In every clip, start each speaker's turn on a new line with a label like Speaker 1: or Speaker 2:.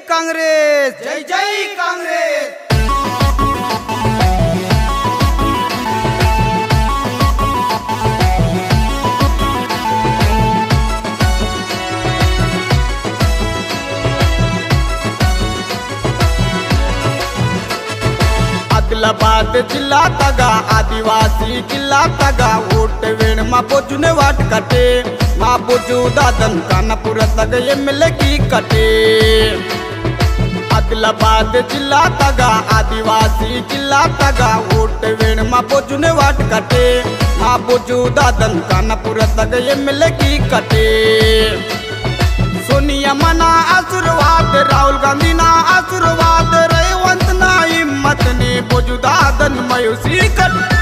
Speaker 1: कांग्रेस, जय जय कांग्रेस। आदिलाबाद जिल्हा तगा आदिवासी किल्ला तगा ओट वेण मा बोजूने वाट कटे मा बोजू दादन कानापुर तग एमएलए की कटे। आदिलाबाद जिल्हा तगा आदिवासी किल्ला तगा ओट वेण मा बोजूने वाट कटे मा बोजू दादन कानापुर तग एमएलए की कटे। सोनिया मना आशीर्वाद राहुल गांधी ना आशीर्वाद रेवंत ना हिम्मत ने बोजू दादन मयूसी कट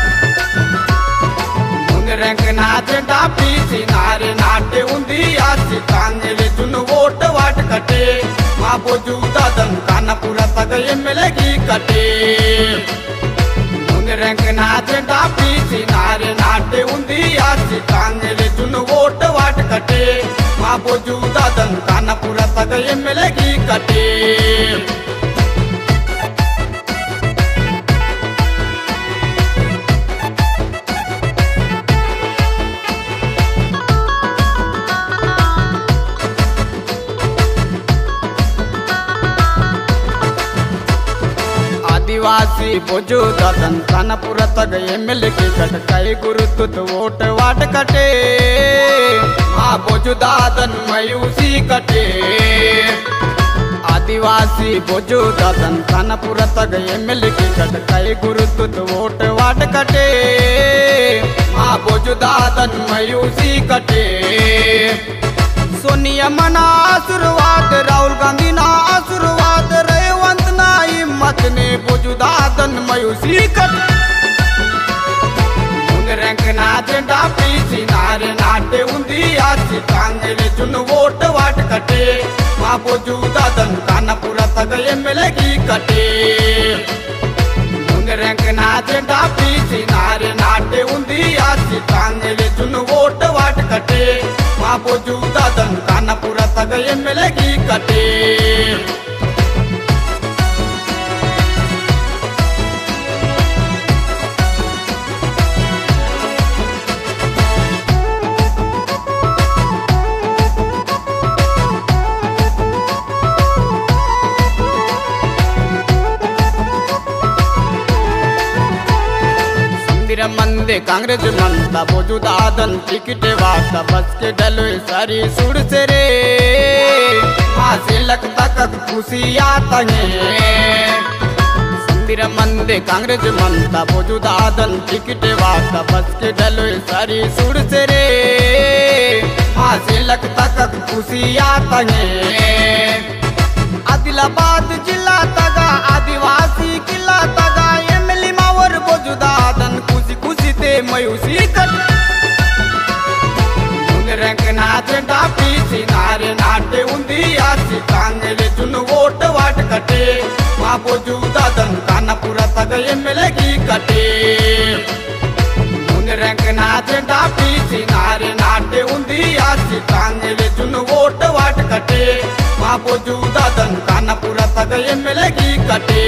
Speaker 1: रंग ना झंडा पीसी नारे नाटे उंदी आसी कांगले चुन वोट वाट कटे मा बोजू दादन कानापुर तक एमएलए की कटे। रंग ना झंडा पीसी नारे नाटे उंदी आसी कांगले चुन वोट वाट कटे मा बोजू दादन कानापुर तक एमएलए की कटे। आदिवासी बोजू दादन कानापुर तक एमएलए की कट कई गुरुतुत वोट वाट कटे मा बोजू दादन मयूसी कटे। आदिवासी बोजू दादन कानापुर तक एमएलए की कट कई गुरुतुत वोट वाट कटे मा बोजू दादन मयूसी कटे। सोनिया मना आशीर्वाद राहुल गांधी ना आशीर्वाद रेवंत ना हिम्मत ने बोजू दादन मयूसी कट रंग ना झंडा पीसी नारे नाटे उंदी आसी कांगले चुन वोट वाट कटे मा बोजू दादन कानापुर तक एमएलए की कटे। रंग ना झंडा पीसी नारे नाटे उंदी आसी कांगले चुन वोट वाट कटे मा बोजू दादन कानापुर तक एमएलए की कटे। मंदे कांग्रेस मनता बोजू दादन टिकट वाता बस के डलो सारी सुर से रे माँ से लगता कक खुशी आता है। संदिर मंदे कांग्रेस मनता बोजू दादन टिकट वाता बस के डलो सारी सुर से रे माँ से लगता कक खुशी आता है। आदिलाबाद जिला तगा आदिवासी किला तगा एमएलए मावर बोजू दादन खुशी खुशी ते मयूसी कट रंग ना झंडा पीसी नारे नाटे उंदी आसी कांगले चुन वोट वाट कटे मा बोजू दादन कानापुर तक एमएलए की कटे। रंग ना झंडा पीसी नारे नाटे उंदी आसी कांगले चुन वोट वाट कटे मा बोजू दादन कानापुर तक एमएलए की कटे।